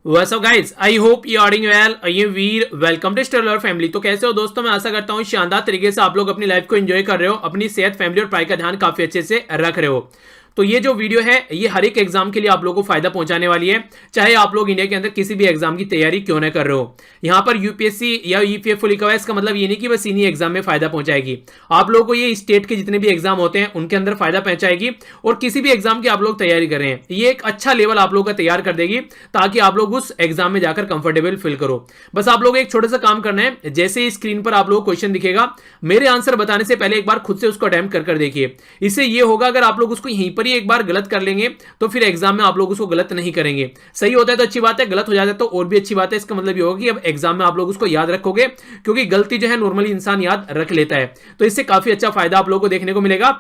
What's up guys? I hope you are doing well. I am Veer, welcome to stellar family. तो कैसे हो दोस्तों? मैं आशा करता हूँ शानदार तरीके से आप लोग अपनी लाइफ को एंजॉय कर रहे हो, अपनी सेहत, फैमिली और पढ़ाई का ध्यान काफी अच्छे से रख रहे हो। तो ये जो वीडियो है ये हर एक एग्जाम के लिए आप लोगों को फायदा पहुंचाने वाली है, चाहे आप लोग इंडिया के अंदर किसी भी एग्जाम की तैयारी क्यों ना कर रहे हो। यहाँ पर यूपीएससी या ईपीएफओ लिखा हुआ है, इसका मतलब ये नहीं कि बस इन्हीं एग्जाम में फायदा पहुंचाएगी। आप लोगों को ये स्टेट के जितने भी एग्जाम होते हैं उनके अंदर फायदा पहुंचाएगी, और किसी भी एग्जाम की आप लोग तैयारी कर रहे हैं ये एक अच्छा लेवल आप लोग का तैयार कर देगी, ताकि आप लोग उस एग्जाम में जाकर कंफर्टेबल फील करो। बस आप लोग एक छोटा सा काम करना है, जैसे ही स्क्रीन पर आप लोग क्वेश्चन दिखेगा, मेरे आंसर बताने से पहले एक बार खुद से उसको अटेम्प्ट कर देखिए। इससे ये होगा, अगर आप लोग उसको यहीं पर ही एक बार गलत कर लेंगे तो फिर एग्जाम में आप लोग उसको गलत नहीं करेंगे। सही होता है तो अच्छी बात है, गलत हो जाता है तो और भी अच्छी बात है। इसका मतलब ये होगा कि अब एग्जाम में आप लोग उसको याद रखोगे, क्योंकि गलती जो है नॉर्मली इंसान याद रख लेता है। तो इससे काफी अच्छा फायदा आप लोगों को देखने को मिलेगा।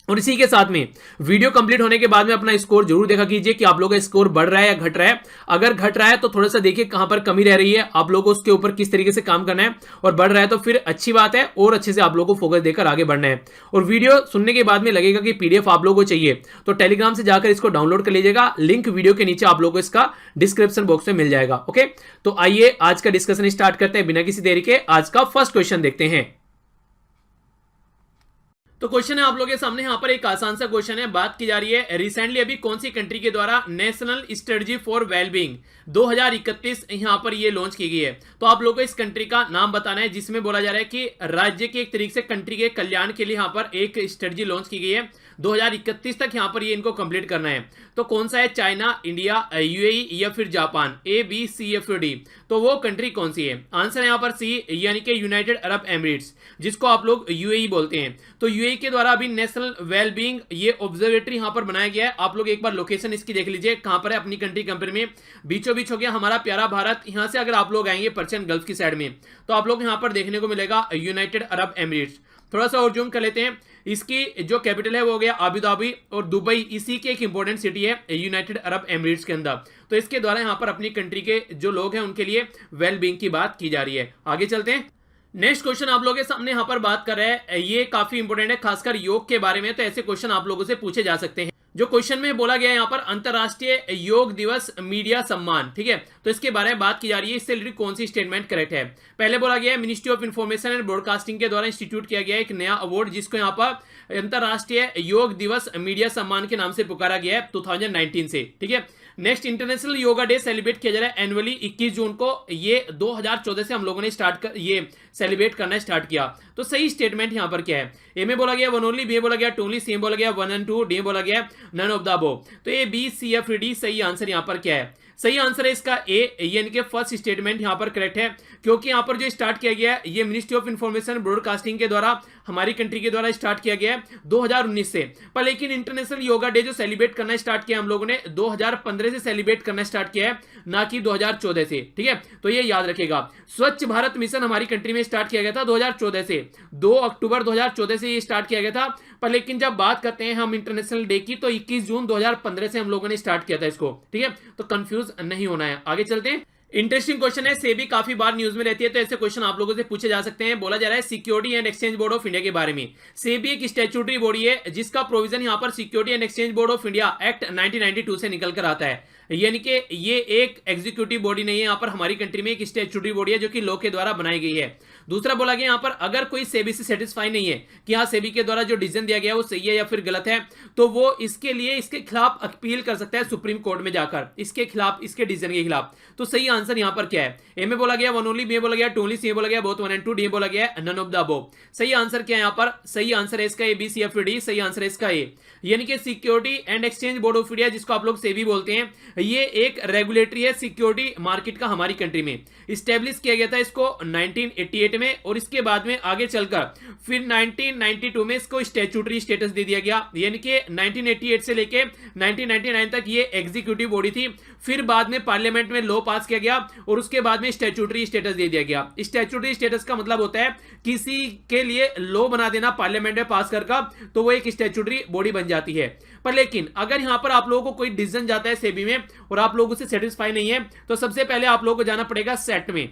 और इसी के साथ में वीडियो कंप्लीट होने के बाद में अपना स्कोर जरूर देखा कीजिए कि आप लोगों का स्कोर बढ़ रहा है या घट रहा है। अगर घट रहा है तो थोड़ा सा देखिए कहां पर कमी रह रही है, आप लोगों को उसके ऊपर किस तरीके से काम करना है, और बढ़ रहा है तो फिर अच्छी बात है, और अच्छे से आप लोगों को फोकस देकर आगे बढ़ना है। और वीडियो सुनने के बाद में लगेगा कि पीडीएफ आप लोगों को चाहिए तो टेलीग्राम से जाकर इसको डाउनलोड कर लीजिएगा, लिंक वीडियो के नीचे आप लोगों को इसका डिस्क्रिप्शन बॉक्स में मिल जाएगा। ओके, तो आइए आज का डिस्कशन स्टार्ट करते हैं बिना किसी देरी के। आज का फर्स्ट क्वेश्चन देखते हैं। तो क्वेश्चन है आप लोगों के सामने, यहाँ पर एक आसान सा क्वेश्चन है। बात की जा रही है रिसेंटली अभी कौन सी कंट्री के द्वारा नेशनल स्ट्रेटजी फॉर वेलबींग 2031 यहाँ पर ये लॉन्च की गई है। तो आप लोगों को इस कंट्री का नाम बताना है, जिसमें बोला जा रहा है कि राज्य के एक तरीके से कंट्री के कल्याण के लिए यहाँ पर एक स्ट्रेटजी लॉन्च की गई है। 2031 तक यहाँ पर ये इनको कंप्लीट करना है। तो कौन सा है? चाइना, इंडिया, यूएई या फिर जापान? ए, बी, सी या फिर डी? तो वो कंट्री कौन सी है? आंसर है यहाँ पर सी, यानी कि यूनाइटेड अरब एमिरेट्स, जिसको आप लोग यूएई बोलते हैं। तो यूएई के द्वारा अभी नेशनल वेलबींग ये ऑब्जर्वेटरी यहां पर बनाया गया है। आप लोग एक बार लोकेशन इसकी देख लीजिए कहां पर है, अपनी कंट्री कंपेयर में बीचों बीच हो गया हमारा प्यारा भारत। यहां से अगर आप लोग आएंगे पर्शियन गल्फ की साइड में तो आप लोग यहां पर देखने को मिलेगा यूनाइटेड अरब एमिरेट्स। थोड़ा सा और जूम कर लेते हैं। इसकी जो कैपिटल है वो हो गया अबू धाबी, और दुबई इसी की एक इंपॉर्टेंट सिटी है यूनाइटेड अरब एमिरेट्स के अंदर। तो इसके द्वारा यहां पर अपनी कंट्री के जो लोग हैं उनके लिए वेलबींग की बात की जा रही है। आगे चलते हैं। नेक्स्ट क्वेश्चन आप लोगों के सामने यहां पर बात कर रहे हैं, ये काफी इंपोर्टेंट है, खासकर योग के बारे में। तो ऐसे क्वेश्चन आप लोगों से पूछे जा सकते हैं। जो क्वेश्चन में बोला गया है यहाँ पर अंतरराष्ट्रीय योग दिवस मीडिया सम्मान, ठीक है, तो इसके बारे में बात की जा रही है। इससे रिलेटेड कौन सी स्टेटमेंट करेक्ट है? पहले बोला गया है ministry of information and broadcasting के द्वारा इंस्टीट्यूट किया गया एक नया अवार्ड, जिसको यहाँ पर अंतरराष्ट्रीय योग दिवस मीडिया सम्मान के नाम से पुकारा गया है 2019 से, ठीक है। Next, international yoga day celebrate किया जा रहा है एनुअली 21 जून को। ये 2014 से हम लोगों ने ये सेलिब्रेट करना स्टार्ट किया। तो सही स्टेटमेंट यहां पर क्या है? ए में बोला गया वन ओनली, बी में बोला गया टू ओनली, सी में बोला गया वन एंड टू, डी में बोला गया नन ऑफ द अबव। तो ए, बी, सी या फिर डी? सही आंसर यहां पर क्या है? सही आंसर है इसका ए, यानी कि फर्स्ट स्टेटमेंट यहां पर करेक्ट है, क्योंकि यहां पर जो स्टार्ट किया गया है ये मिनिस्ट्री ऑफ इंफॉर्मेशन ब्रॉडकास्टिंग के द्वारा हमारी कंट्री के द्वारा स्टार्ट किया गया है 2019 से। पर लेकिन इंटरनेशनल योगा डे जो सेलिब्रेट करना स्टार्ट किया हम लोगों ने 2015 से सेलिब्रेट करना स्टार्ट किया है, ना कि 2014 से, ठीक है। तो ये याद रखेगा। स्वच्छ भारत मिशन हमारी कंट्री में स्टार्ट किया गया था 2014 से, 2 अक्टूबर 2014 से ये स्टार्ट किया गया था। पर लेकिन जब बात करते हैं हम इंटरनेशनल डे की, तो 21 जून 2015 से हम लोगों ने स्टार्ट किया था इसको, ठीक है। तो कंफ्यूज नहीं होना है। आगे चलते हैं। इंटरेस्टिंग क्वेश्चन है, सेबी काफी बार न्यूज में रहती है, तो ऐसे क्वेश्चन आप लोगों से पूछे जा सकते हैं। बोला जा रहा है security and exchange board of India के बारे में। सेबी एक स्टैट्यूटरी बॉडी है जिसका प्रोविजन यहां पर security and exchange board of India act 1992 से निकल कर आता है, यानी कि ये एक एग्जीक्यूटिव बॉडी नहीं है, यहां पर हमारी कंट्री में एक स्टैट्यूटरी बॉडी है जो कि लॉ के द्वारा बनाई गई है। दूसरा बोला गया यहां पर अगर कोई सेबी से सेटिस्फाई नहीं है कि हाँ सेबी के द्वारा जो डिसीजन दिया गया वो सही है या फिर गलत है, तो वो इसके लिए इसके खिलाफ अपील कर सकता है सुप्रीम कोर्ट में जाकर, इसके खिलाफ, इसके डिसीजन के खिलाफ। तो सही आंसर यहां पर क्या है? ए में बोला गया वन ओनली, बी में बोला गया टू ओनली, सी में बोला गया both one and two, D में बोला गया नन ऑफ द अबव। सही आंसर क्या है यहां पर? सही आंसर है इसका ए, बी, सी या फिर डी? सही आंसर है इसका ए, यानी कि security and exchange board of India, जिसको आप लोग सेबी बोलते हैं, ये एक रेगुलेटरी है सिक्योरिटी मार्केट का हमारी कंट्री में। स्टैब्लिश किया गया था इसको 1988 में, और इसके बाद में आगे चलकर फिर 1992 में इसको स्टैट्यूटरी स्टेटस दे दिया गया, यानी कि 1988 से लेके 1999 तक ये एग्जीक्यूटिव बॉडी थी। फिर बाद में पार्लियामेंट में लॉ पास किया गया और उसके बाद में स्टैट्यूटरी स्टेटस दे दिया गया। स्टैट्यूटरी स्टेटस का मतलब होता है किसी के लिए लॉ बना देना पार्लियामेंट में पास करके, तो वो एक स्टैट्यूटरी बॉडी बन जाती है। पर लेकिन अगर यहां पर आप लोगों को कोई डिसीजन जाता है सेबी में और आप लोगों से सेटिस्फाई नहीं है, तो सबसे पहले आप लोगों को जाना पड़ेगा सेट में।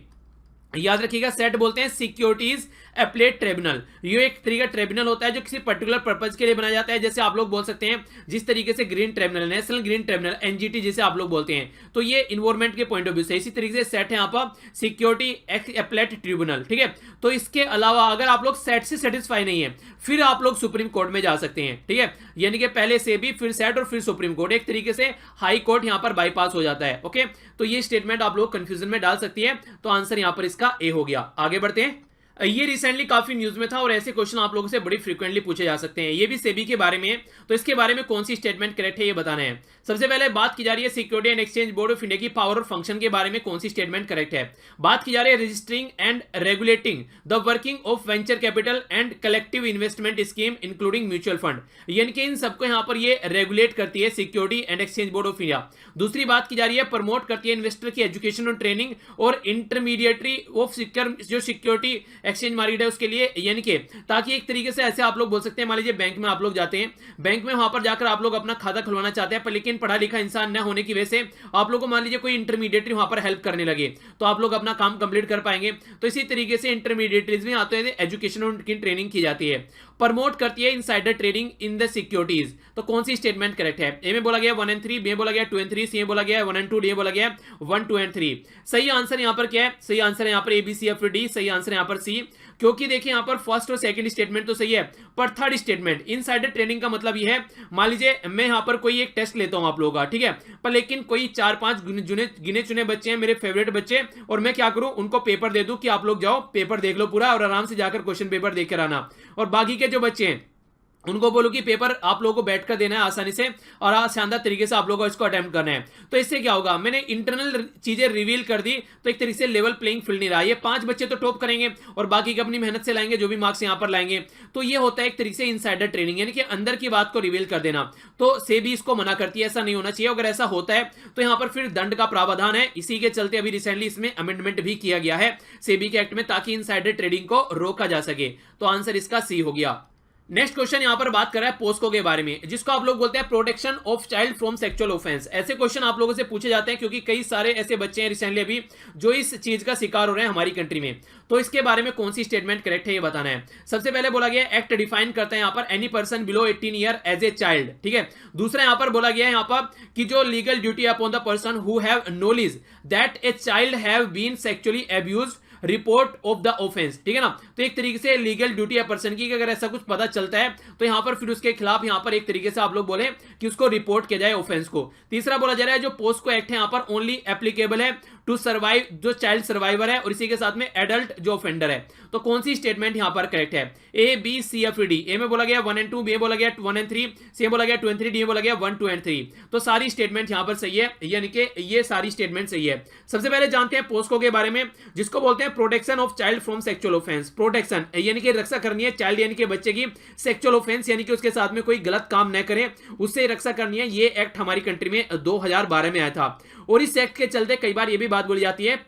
याद रखिएगा, सेट बोलते हैं सिक्योरिटीज एपलेट ट्रिब्यूनल। ये एक तरीका ट्रिब्यूनल होता है जो किसी पर्टिकुलर पर्पज के लिए बनाया जाता है। जैसे आप लोग बोल सकते हैं जिस तरीके से green tribunal, national green tribunal, NGT जिसे आप लोग बोलते हैं, तो ये इन्वायरमेंट के पॉइंट ऑफ व्यू से। इसी तरीके से सेट है यहाँ पर सिक्योरिटी एपलेट ट्रिब्यूनल, ठीक है। तो इसके अलावा अगर आप लोग सेट से सेटिस्फाई नहीं है, फिर आप लोग सुप्रीम कोर्ट में जा सकते हैं, ठीक है। यानी कि पहले से भी, फिर सेट और फिर सुप्रीम कोर्ट, एक तरीके से हाई कोर्ट यहां पर बाईपास हो जाता है। ओके, तो ये स्टेटमेंट आप लोग कंफ्यूजन में डाल सकती है। तो आंसर यहां पर इसका ए हो गया। आगे बढ़ते हैं। ये रिसेंटली काफी न्यूज में था और ऐसे क्वेश्चन आप लोगों से बड़ी फ्रीक्वेंटली पूछे जा सकते हैं। ये भी सेबी के बारे में है, तो इसके बारे में कौन सी स्टेटमेंट करेक्ट है ये बताना है। सबसे पहले बात की जा रही है security and exchange board of India की पावर और फंक्शन के बारे में कौन सी स्टेटमेंट करेक्ट है। बात की जा रही है registering and regulating the working of venture capital and collective investment scheme including mutual fund, यानी कि इन सबको यहां पर ये रेगुलेट करती है security and exchange board of India. दूसरी बात की जा रही है प्रमोट करती है इन्वेस्टर की एजुकेशन और ट्रेनिंग और इंटरमीडिएटरी ऑफ जो सिक्योरिटी एक्सचेंज मार्केट है उसके लिए, यानी कि ताकि एक तरीके से ऐसे आप लोग बोल सकते हैं, मान लीजिए बैंक में आप लोग जाते हैं, बैंक में वहां पर जाकर आप लोग अपना खाता खुलवाना चाहते हैं, पर लेकिन पढ़ा लिखा इंसान न होने की वजह से आप लोग को मान लीजिए कोई इंटरमीडिएटरी वहां पर हेल्प करने लगे, तो आप लोग अपना काम कंप्लीट कर पाएंगे। तो इसी तरीके से इंटरमीडिएटरीज में आते हैं, एजुकेशन और उनकी ट्रेनिंग की जाती है। प्रमोट करती है insider trading in the securities, तो कौन सी स्टेटमेंट करेक्ट है। ए में बोला गया 1 एंड 3, बी में बोला गया 2 एंड 3, सी में बोला गया 1 एंड 2, डी में बोला गया 1, 2 एंड 3। सही आंसर यहां पर क्या है, सही आंसर यहां पर ए बी सी या फिर डी, सही आंसर यहां पर सी। क्योंकि देखिए यहां पर फर्स्ट और सेकंड स्टेटमेंट तो सही है, पर थर्ड स्टेटमेंट इनसाइडर ट्रेडिंग का मतलब यह है, मान लीजिए मैं यहां पर कोई एक टेस्ट लेता हूं आप लोगों का, ठीक है, पर लेकिन कोई 4-5 गिने चुने बच्चे हैं मेरे फेवरेट बच्चे, और मैं क्या करूं, उनको पेपर दे दूं कि आप लोग जाओ पेपर देख लो पूरा और आराम से जाकर क्वेश्चन पेपर देख कर आना, और बाकी के जो बच्चे हैं उनको बोलो कि पेपर आप लोगों को बैठकर देना है आसानी से और शानदार तरीके से आप लोगों को इसको अटेम्प्ट करना है। तो इससे क्या होगा, मैंने इंटरनल चीजें रिवील कर दी, तो एक तरीके से लेवल प्लेइंग फील्ड नहीं रहा। ये 5 बच्चे तो टॉप करेंगे और बाकी के अपनी मेहनत से लाएंगे, जो भी मार्क्स यहां पर लाएंगे। तो ये होता है एक तरीके से इनसाइडर ट्रेनिंग, यानी कि अंदर की बात को रिवील कर देना। तो सेबी इसको मना करती है, ऐसा नहीं होना चाहिए। अगर ऐसा होता है तो यहां पर फिर दंड का प्रावधान है। इसी के चलते अभी रिसेंटली इसमें अमेंडमेंट भी किया गया है सेबी के एक्ट में, ताकि इनसाइडर ट्रेडिंग को रोका जा सके। तो आंसर इसका सी हो गया। नेक्स्ट क्वेश्चन यहां पर बात कर रहा है पोस्को के बारे में, जिसको आप लोग बोलते हैं protection of child from sexual offence. ऐसे क्वेश्चन आप लोगों से पूछे जाते हैं क्योंकि कई सारे ऐसे बच्चे हैं रिसेंटली अभी जो इस चीज का शिकार हो रहे हैं हमारी कंट्री में। तो इसके बारे में कौन सी स्टेटमेंट करेक्ट है ये बताना है। सबसे पहले बोला गया एक्ट डिफाइन करता है यहां पर any person below 18 year age a child, ठीक है। दूसरा यहां पर बोला गया है यहां पर कि जो legal duty upon the person who have knowledge that a child have been sexually abused report of the offence, ठीक है ना। तो एक तरीके से लीगल ड्यूटी है पर्सन की कि अगर ऐसा कुछ पता चलता है तो यहां पर फिर उसके खिलाफ यहां पर एक तरीके से आप लोग बोले कि उसको रिपोर्ट किया जाए ऑफेंस को। तीसरा बोला जा रहा है जो पोस्को एक्ट है यहां पर ओनली एप्लीकेबल है टू सर्वाइव जो चाइल्ड सर्वाइवर है और इसी के साथ में एडल्ट जो ऑफेंडर है। तो कौन सी स्टेटमेंट यहां पर करेक्ट है, ए बी सी या फिर डी। ए में बोला गया 1 एंड 2, बी में बोला गया 1 एंड 3, सी में बोला गया 2 एंड 3, डी में बोला गया 1, 2 एंड 3। तो सारी स्टेटमेंट यहां पर सही है, यानी कि ये सारी स्टेटमेंट सही है। सबसे पहले जानते हैं पोस्को के बारे में, जिसको बोलते हैं protection of child from sexual offence. Protection यानी कि रक्षा करनी है चाइल्ड यानी कि बच्चे की सेक्सुअल ऑफेंस यानी कि उसके साथ में कोई गलत काम न करे, उससे रक्षा करनी है। ये एक्ट हमारी कंट्री में 2012 में आया था और इस एक्ट के चलते कई बार ये भी बात बोली जाती है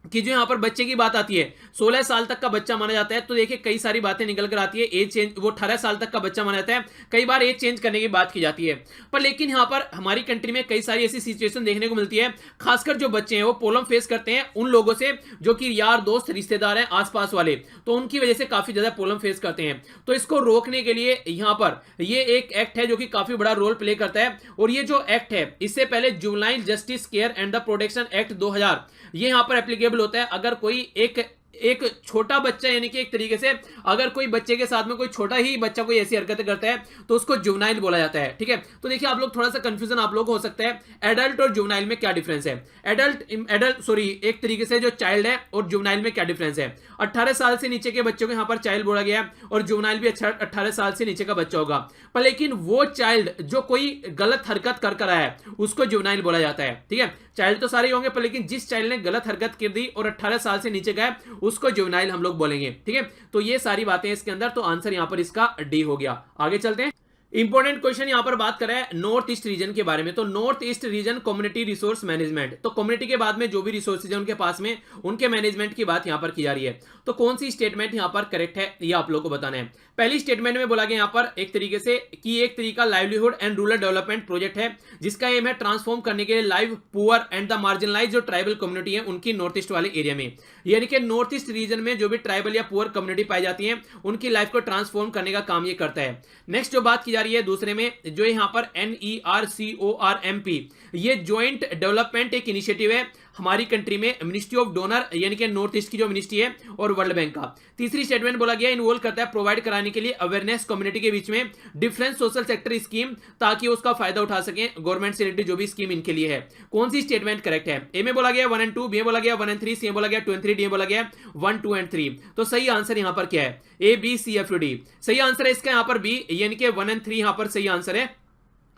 कि जो यहां पर बच्चे की बात आती है 16 साल तक का बच्चा माना जाता है, तो देखिए कई सारी बातें निकल कर आती है। एज चेंज वो 18 साल तक का बच्चा माना जाता है, कई बार एज चेंज करने की बात की जाती है। पर लेकिन यहां पर हमारी कंट्री में कई सारी ऐसी सिचुएशन देखने को मिलती है, खासकर जो बच्चे हैं वो प्रॉब्लम फेस करते हैं उन लोगों से जो कि यार दोस्त रिश्तेदार हैं आसपास वाले, तो उनकी वजह से काफी ज्यादा प्रॉब्लम फेस करते हैं। तो इसको रोकने के लिए यहां पर ये एक एक्ट है जो कि काफी बड़ा रोल प्ले करता है। और ये जो एक्ट है इससे पहले juvenile justice care and the protection act 2000 ये यहां पर एप्लीकेबल होता है। अगर कोई एक छोटा बच्चा यानी कि एक तरीके से अगर कोई बच्चे के साथ में कोई छोटा ही बच्चा कोई ऐसी हरकतें करता है तो उसको जुवेनाइल बोला जाता है, ठीक है। तो देखिए आप लोग थोड़ा सा कंफ्यूजन आप लोग हो सकता है, एडल्ट और जुवेनाइल में क्या डिफरेंस है। एक तरीके से जो चाइल्ड है और जुवेनाइल में क्या डिफरेंस है। 18 साल से नीचे के बच्चों को यहां पर चाइल्ड बोला गया है और जुवेनाइल भी 18 साल से नीचे का बच्चा होगा। पर लेकिन वो चाइल्ड जो कोई गलत हरकत कर आया है उसको जुवेनाइल बोला जाता है, ठीक है। चाइल्ड तो सारे होंगे पर लेकिन जिस चाइल्ड ने गलत हरकत कर दी और 18 साल से नीचे का है उसको जुवेनाइल हम लोग बोलेंगे, ठीक है। तो ये सारी बातें इसके अंदर, तो आंसर यहां पर इसका डी हो गया। आगे चलते हैं। इंपॉर्टेंट क्वेश्चन यहां पर बात कर रहा है नॉर्थ ईस्ट रीजन के बारे में। तो north east region community resource management, तो कम्युनिटी के बाद में जो भी रिसोर्सेज है उनके पास में, उनके मैनेजमेंट की बात यहां पर की जा रही है। तो कौन सी स्टेटमेंट यहां पर करेक्ट है ये आप लोग को बताना है। पहली स्टेटमेंट में बोला गया यहां पर एक तरीके से कि एक तरीका livelihood and rural development project है जिसका एम है ट्रांसफॉर्म करने के लिए live poor and the marginalise जो ट्राइबल कम्युनिटी है उनकी नॉर्थ ईस्ट वाले एरिया में, यानी कि नॉर्थ ईस्ट रीजन में जो भी ट्राइबल या पुअर कम्युनिटी पाई जाती है उनकी लाइफ को ट्रांसफॉर्म करने का काम ये करता है। नेक्स्ट जो बात की जा रही है दूसरे में, जो यहां पर NERCORMP, ये ज्वाइंट डेवलपमेंट एक इनिशिएटिव है हमारी कंट्री में मिनिस्ट्री ऑफ डोनर यानी कि नॉर्थ ईस्ट की जो मिनिस्ट्री है और वर्ल्ड बैंक का। तीसरी स्टेटमेंट बोला गया इन्वॉल्व करता है प्रोवाइड कराने के लिए अवेयरनेस कम्युनिटी के बीच में डिफरेंट सोशल सेक्टर स्कीम ताकि उसका फायदा उठा सके गवर्नमेंट से रिलेटेड जो भी स्कीम इनके लिए है। कौन सी स्टेटमेंट करेक्ट है? ए में बोला गया 1 and 2, बी में बोला गया 1 and 3, सी में बोला गया 2 and 3, डी में बोला गया 1, 2 and 3। तो सही आंसर यहां पर क्या है? A B C F D सही आंसर है इसका यहां पर बी, यानी कि 1 and 3 यहां पर सही आंसर है।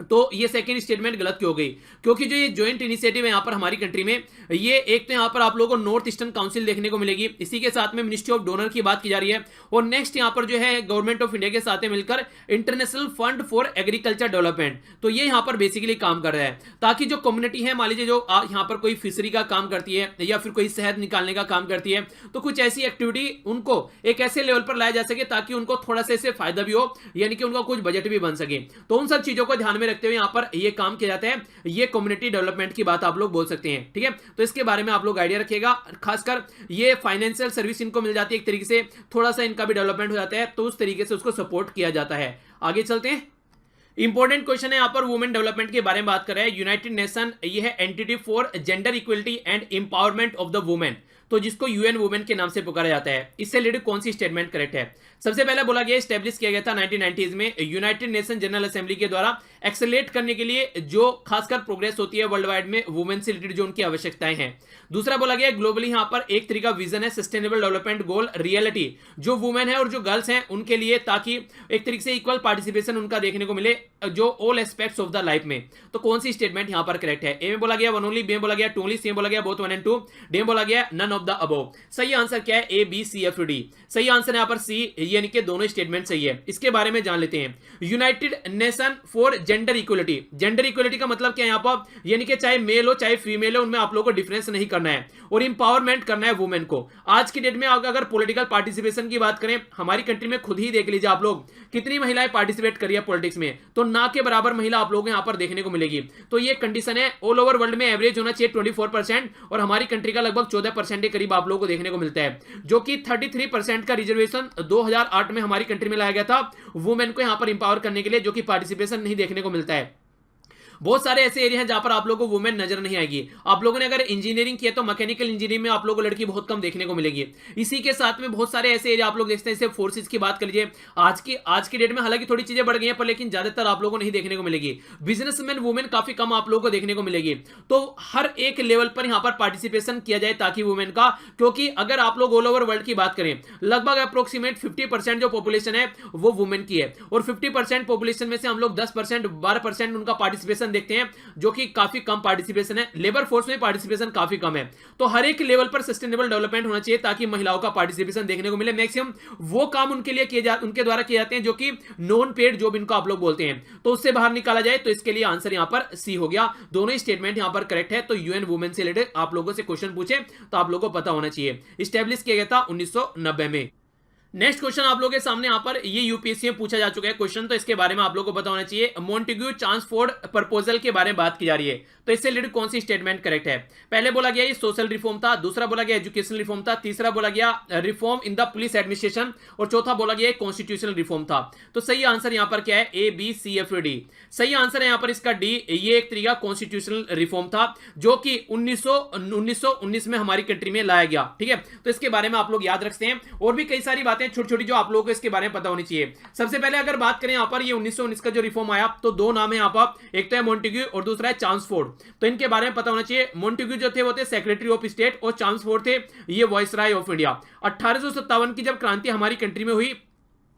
तो ये सेकंड स्टेटमेंट गलत क्यों हो गई? क्योंकि जो ये ज्वाइंट इनिशिएटिव है यहां पर हमारी कंट्री में, ये एक तो यहां पर आप लोगों को नॉर्थ ईस्टर्न काउंसिल देखने को मिलेगी, इसी के साथ में मिनिस्ट्री ऑफ डोनर की बात की जा रही है, और नेक्स्ट यहां पर जो है गवर्नमेंट ऑफ इंडिया के साथ मिलकर international fund for agriculture development. तो ये यहां पर बेसिकली काम कर रहा है ताकि जो कम्युनिटी है, मान लीजिए जो यहां पर कोई फिशरी का काम करती है या फिर कोई शहद निकालने का काम करती है, तो कुछ ऐसी एक्टिविटी उनको एक ऐसे लेवल पर लाया जा सके ताकि उनको थोड़ा सा इससे फायदा भी हो, यानी कि उनका कुछ बजट भी बन सके। तो उन सब चीजों को ध्यान में रखते हुए यहां पर ये काम किया जाता है, ये कम्युनिटी डेवलपमेंट की बात आप लोग बोल सकते हैं। ठीक है, तो इसके बारे में आप लोग आइडिया रखिएगा। खासकर ये फाइनेंशियल सर्विस इनको मिल जाती है, एक तरीके से थोड़ा सा इनका भी डेवलपमेंट हो जाता है, तो उस तरीके से उसको सपोर्ट किया जाता है। आगे चलते हैं। इंपॉर्टेंट क्वेश्चन है यहां पर वुमेन डेवलपमेंट के बारे में बात कर रहे हैं। यूनाइटेड नेशन ये है entity for gender equality and empowerment of the women, तो जिसको यूएन वुमेन के नाम से पुकारा जाता है। इससे रिलेटेड कौन सी स्टेटमेंट करेक्ट है? सबसे पहले बोला गया स्टैब्लिश किया गया था 1990s में यूनाइटेड नेशन जनरल असेंबली के द्वारा एक्सेलरेट करने के लिए जो खासकर प्रोग्रेस होती है वर्ल्ड वाइड में वुमेन से रिलेटेड जो उनकी आवश्यकताएं हैं। दूसरा बोला गया ग्लोबली यहां पर एक तरीका विजन है सस्टेनेबल डेवलपमेंट गोल रियलिटी जो वुमेन है और जो गर्ल्स हैं उनके लिए, ताकि एक तरीके से इक्वल पार्टिसिपेशन उनका देखने को मिले जो all aspects of the life में। तो कौन सी स्टेटमेंट यहां पर करेक्ट है? ए में बोला गया 1 only, बी में बोला गया 2 only, सी में बोला गया बोथ 1 and 2, डी में बोला गया नन ऑफ द अबव। सही आंसर क्या है? A B C F D सही आंसर यहां पर सी, यानी कि दोनों स्टेटमेंट सही है। इसके बारे में जान लेते हैं। United nation for gender equality, gender equality का मतलब क्या है यहां पर? यानी कि चाहे मेल हो चाहे फीमेल हो, उनमें आप लोगों को डिफरेंस नहीं करना है और इंपावरमेंट करना है वुमेन को। आज की डेट में अगर पॉलिटिकल पार्टिसिपेशन की बात करें, हमारी कंट्री में खुद ही देख लीजिए आप लोग कितनी महिलाएं पार्टिसिपेट करी है पॉलिटिक्स में, तो ना के बराबर महिला आप लोग यहां पर देखने को मिलेगी। तो ये कंडीशन है, ऑल ओवर वर्ल्ड में एवरेज होना चाहिए 24% और हमारी कंट्री का लगभग 14% के करीब आप लोगों को देखने को मिलता है, जो कि 33% का रिजर्वेशन 2008 में हमारी कंट्री में लाया गया था वुमेन को यहां पर इंपावर करने के लिए, जो कि पार्टिसिपेशन नहीं देखने को मिलता है। बहुत सारे ऐसे एरिया हैं जहां पर आप लोगों को वुमेन नजर नहीं आएगी। आप लोगों ने अगर इंजीनियरिंग किया तो मैकेनिकल इंजीनियरिंग में आप लोगों को लड़की बहुत कम देखने को मिलेगी। इसी के साथ में बहुत सारे ऐसे एरिया आप लोग देखते हैं, जैसे फोर्सेज की बात कर लीजिए। आज की डेट में हालांकि थोड़ी चीजें बढ़ गई हैं, पर लेकिन ज्यादातर आप लोगों को नहीं देखने को मिलेगी। बिजनेसमैन वुमेन काफी कम आप लोगों को देखने को मिलेगी। तो हर एक लेवल पर यहां पर पार्टिसिपेशन किया जाए ताकि वुमेन का, क्योंकि अगर आप लोग ऑल ओवर वर्ल्ड की बात करें, लगभग अप्रोक्सीमेट 50% जो पॉपुलेशन है वो वुमेन की है, और 50% पॉपुलेशन में से हम लोग 10% 12% उनका पार्टिसिपेशन देखते हैं, जो कि काफी कम पार्टिसिपेशन है। लेबर फोर्स में पार्टिसिपेशन काफी कम है। तो हर एक लेवल पर सस्टेनेबल डेवलपमेंट होना चाहिए ताकि महिलाओं का पार्टिसिपेशन देखने को मिले। मैक्सिमम वो काम उनके लिए उनके द्वारा किए जाते हैं जो कि नॉन पेड जॉब इनको आप लोग बोलते हैं, तो उससे बाहर निकाला जाए। तो इसके लिए आंसर यहां पर सी हो गया। दोनों ही स्टेटमेंट यहां पर करेक्ट है। तो यूएन वुमेन से रिलेटेड आप लोगों से क्वेश्चन पूछे तो आप लोगों को पता होना चाहिए। स्टैब्लिश किया गया था 1990 में। नेक्स्ट क्वेश्चन आप लोगों के सामने यहां पर ये यूपीएससी में पूछा जा चुका है क्वेश्चन, तो इसके बारे में आप लोगों को पता होना चाहिए। मॉन्टेग्यू चांसफोर्ड प्रपोजल के बारे में बात की जा रही है, तो इससे रिलेटेड कौन सी स्टेटमेंट करेक्ट है? पहले बोला गया ये सोशल रिफॉर्म था, दूसरा बोला गया एजुकेशनल रिफॉर्म था, तीसरा बोला गया reform in the police administration, और चौथा बोला गया कॉन्स्टिट्यूशनल रिफॉर्म था। तो सही आंसर यहां पर क्या है? A B C F D सही आंसर है यहां पर इसका डी। ये एक तरीका कॉन्स्टिट्यूशनल रिफॉर्म था जो कि 1919 में हमारी कंट्री में लाया गया। ठीक है, तो इसके बारे में आप लोग याद रखते हैं। और भी कई सारी बातें छोटी छोटी जो आप लोगों को इसके बारे में पता होनी चाहिए। सबसे पहले अगर बात करें यहां पर ये 1919 का जो रिफॉर्म आया, तो दो नाम है यहां पर, एक तो है मॉन्टेग्यू और दूसरा है चांसफोर्ड। तो इनके बारे में पता होना चाहिए। मॉन्टेग्यू जो थे वो थे सेक्रेटरी ऑफ स्टेट, और चांसफोर्ड थे ये वाइसराय ऑफ इंडिया। 1857 की जब क्रांति हमारी कंट्री में हुई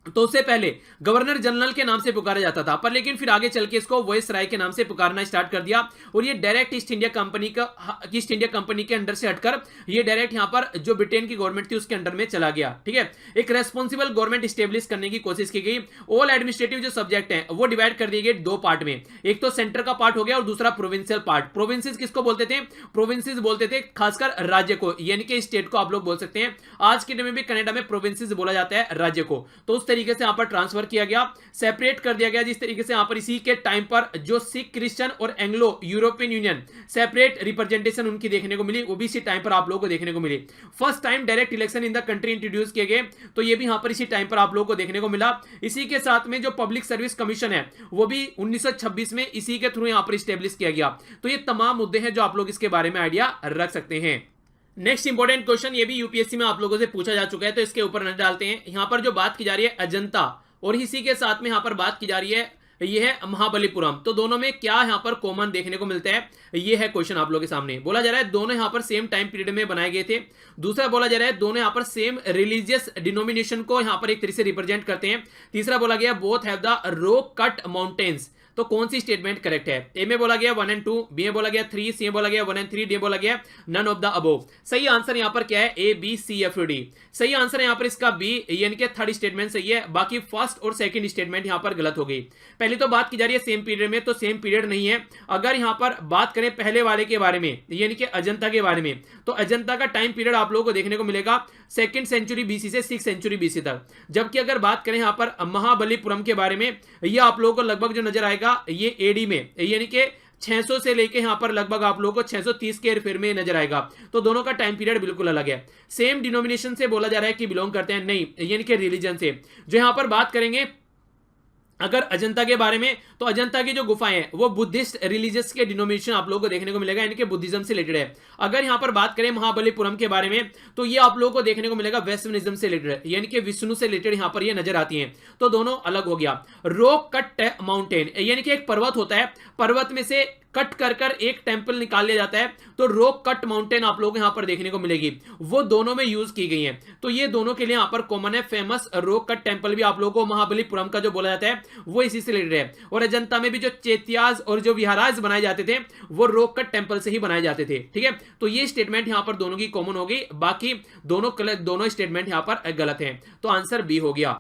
तो उससे पहले गवर्नर जनरल के नाम से पुकारा जाता था, पर लेकिन फिर आगे चल के इसको वायसराय के नाम से पुकारना स्टार्ट कर दिया और ये डायरेक्ट ईस्ट इंडिया कंपनी के अंडर से हटकर ये डायरेक्ट यहां पर जो ब्रिटेन की गवर्नमेंट थी उसके अंडर में चला गया। ठीक है, एक रेस्पॉन्सिबल गवर्नमेंट स्टेब्लिश करने की कोशिश की गई। ऑल एडमिनिस्ट्रेटिव जो सब्जेक्ट है वो डिवाइड कर दिए गए दो पार्ट में, एक तो सेंटर का पार्ट हो गया और दूसरा प्रोविंशियल पार्ट। प्रोविंसेस किसको बोलते थे? प्रोविंसेस बोलते थे खासकर राज्य को, यानी कि स्टेट को आप लोग बोल सकते हैं। आज के दिन में भी कनाडा में प्रोविंसेस बोला जाता है राज्य को। तो उस तरीके से यहां पर ट्रांसफर किया गया, सेपरेट कर दिया गया, जिस तरीके से यहां पर इसी के टाइम पर जो सिख क्रिश्चियन और Anglo European union separate representation उनकी देखने को मिली, वो भी इसी टाइम पर आप लोगों को देखने को मिली। First time direct election in the country introduce किए गए, तो ये भी यहां पर इसी टाइम पर आप लोगों को देखने को मिला। इसी के साथ में जो पब्लिक सर्विस कमीशन है वो भी 1926 में इसी के थ्रू यहां पर स्टेब्लिश किया गया। तो ये तमाम मुद्दे हैं जो आप लोग इसके बारे में आइडिया रख सकते हैं। नेक्स्ट इंपॉर्टेंट क्वेश्चन ये भी यूपीएससी में आप लोगों से पूछा जा चुका है, तो इसके ऊपर नजर डालते हैं। यहां पर जो बात की जा रही है अजंता और इसी के साथ में यहां पर बात की जा रही है ये है महाबलीपुरम, तो दोनों में क्या यहां पर कॉमन देखने को मिलता है, ये है क्वेश्चन आप लोगों के सामने। बोला जा रहा है दोनों यहां पर सेम टाइम पीरियड में बनाए गए थे। दूसरा बोला जा रहा है दोनों यहां पर सेम रिलीजियस डिनोमिनेशन को यहां पर एक तरीके से रिप्रेजेंट करते हैं। तीसरा बोला गया both have the rock cut mountains. तो कौन सी स्टेटमेंट करेक्ट है? ए में बोला गया 1 और 2, बी में बोला गया 3, सी में बोला गया 1 और 3, डी में बोला गया नन ऑफ द अबोव। सही आंसर यहां पर क्या है? A B C F D. सही आंसर यहां पर इसका बी, यानी कि थर्ड स्टेटमेंट सही है, बाकी फर्स्ट और सेकंड स्टेटमेंट यहां पर गलत हो गई। पहली तो बात की जा रही है सेम पीरियड में, तो सेम पीरियड नहीं है। अगर यहां पर बात करें पहले वाले के बारे में, यानी कि अजंता के बारे में, तो अजंता का टाइम पीरियड आप लोगों को देखने को मिलेगा 2nd सेंचुरी बीसी से 6th सेंचुरी बीसी तक। जबकि अगर बात करें यहां पर महाबलीपुरम के बारे में, यह आप लोगों को लगभग जो नजर आएगा ये एडी में, यानी कि 600 से लेके यहां पर लगभग आप लोगों को 630 के हेरफेर में नजर आएगा। तो दोनों का टाइम पीरियड बिल्कुल अलग है। सेम डिनोमिनेशन से बोला जा रहा है कि बिलोंग करते हैं, नहीं, यानी कि रिलीजन से। जो यहां पर बात करेंगे अगर अजंता के बारे में, तो अजंता की जो गुफाएं हैं वो बुद्धिस्ट रिलीजियस के डिनोमिनेशन आप लोगों को देखने को मिलेगा, यानी कि बुद्धिज्म से रिलेटेड है। अगर यहां पर बात करें महाबलीपुरम के बारे में, तो ये आप लोगों को देखने को मिलेगा वेस्टर्निज्म से रिलेटेड है, यानी कि विष्णु से रिलेटेड यहां पर ये नजर आती हैं। तो दोनों अलग हो गया। रॉक कट माउंटेन, यानी कि एक पर्वत होता है, पर्वत में से कट कर कर एक टेंपल निकाल लिया जाता है, तो रॉक कट माउंटेन आप लोग यहां पर देखने को मिलेगी, वो दोनों में यूज की गई है। तो ये दोनों के लिए यहां पर कॉमन है। फेमस रॉक कट टेंपल भी आप लोगों को महाबलीपुरम का जो बोला जाता है वो इसी से रिलेटेड है। और अजंता में भी जो चैत्याज और जो विहाराज बनाए जाते थे वो रॉक कट टेंपल से ही बनाए जाते थे। ठीक है, तो ये स्टेटमेंट यहां पर दोनों की कॉमन हो गई, बाकी दोनों स्टेटमेंट यहां पर गलत है। तो आंसर बी हो गया।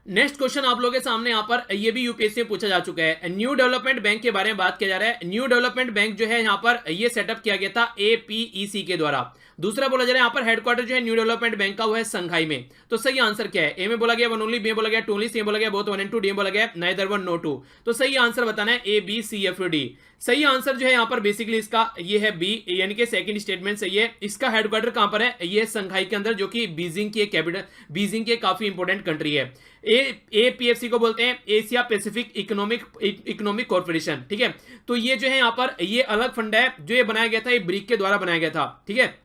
नेक्स्ट क्वेश्चन आप लोगों के सामने यहां पर ये भी यूपीएससी में पूछा जा चुका है। न्यू डेवलपमेंट बैंक के बारे में बात किया जा रहा है। न्यू डेवलपमेंट बैंक जो है यहां पर ये सेटअप किया गया था एपीईसी के द्वारा। दूसरा बोला जा रहा है यहां पर हेडक्वार्टर जो है न्यू डेवलपमेंट बैंक का वो है संघाई में। तो सही आंसर क्या है? ए में बोला गया 1 ओनली, बी में बोला गया 2 ओनली, सी में बोला गया बोथ 1 और 2, डी में बोला गया नाइदर 1 नो 2। तो सही आंसर बताना है A B C F D. सही आंसर जो है यहां पर बेसिकली इसका ये है बी, यानी कि सेकंड स्टेटमेंट सही है। इसका हेडक्वार्टर कहां पर है? ये संघाई के अंदर, जो कि बीजिंग की कैपिटल, बीजिंग की काफी इंपॉर्टेंट कंट्री है। एपीएफसी को बोलते हैं एशिया पैसिफिक इकोनॉमिक कॉर्पोरेशन। ठीक है, तो ये जो है यहां पर ये अलग फंड है, जो ये बनाया गया था ये ब्रिक के द्वारा बनाया गया था। ठीक है,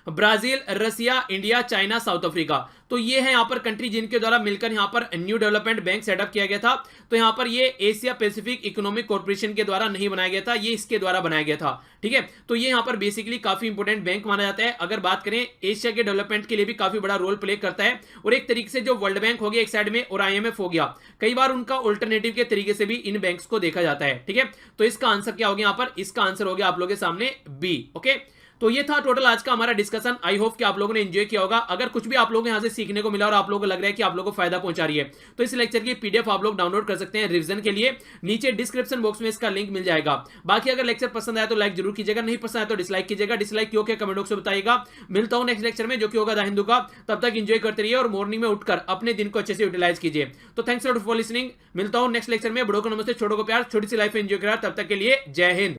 ब्राजील, रसिया, इंडिया, चाइना, साउथ अफ्रीका, तो ये है यहां पर कंट्री जिनके द्वारा मिलकर यहां पर न्यू डेवलपमेंट बैंक सेटअप किया गया था। तो यहां पर ये एशिया पैसिफिक इकोनॉमिक कॉर्पोरेशन के द्वारा नहीं बनाया गया था, ये इसके द्वारा बनाया गया था। ठीक है, तो ये यहां पर बेसिकली काफी इंपॉर्टेंट बैंक माना जाता है। अगर बात करें एशिया के डेवलपमेंट के लिए भी काफी बड़ा रोल प्ले करता है। और एक तरीके से जो वर्ल्ड बैंक हो गया एक साइड में और आईएमएफ हो गया, कई बार उनका ऑल्टरनेटिव के तरीके से भी इन बैंक्स को देखा जाता है। ठीक है, तो इसका आंसर क्या हो गया? यहां पर इसका आंसर हो गया आप लोगों के सामने बी। ओके, तो ये था टोटल आज का हमारा डिस्कशन। आई होप कि आप लोगों ने एंजॉय किया होगा। अगर कुछ भी आप लोगों को यहां से सीखने को मिला और आप लोगों को लग रहा है कि आप लोगों को फायदा पहुंचा रही है, तो इस लेक्चर की पीडीएफ आप लोग डाउनलोड कर सकते हैं रिवीजन के लिए। नीचे डिस्क्रिप्शन बॉक्स में इसका लिंक मिल जाएगा। बाकी अगर लेक्चर पसंद आया तो लाइक जरूर कीजिएगा, नहीं पसंद आया तो डिसलाइक कीजिएगा। डिसलाइक क्यों कमेंट बॉक्स में बताइएगा। मिलता हूं नेक्स्ट लेक्चर में, जो कि होगा द हिंदू का। तब तक एंजॉय करते रहिए और मॉर्निंग में उठकर अपने दिन को अच्छे से यूटिलाइज कीजिए। तो थैंक्स फॉर लिसनिंग। मिलता हूं नेक्स्ट लेक्चर में। बड़ों को नमस्ते, छोटों को प्यार, छोटी सी लाइफ एंजॉय करा। तब तक के लिए जय हिंद।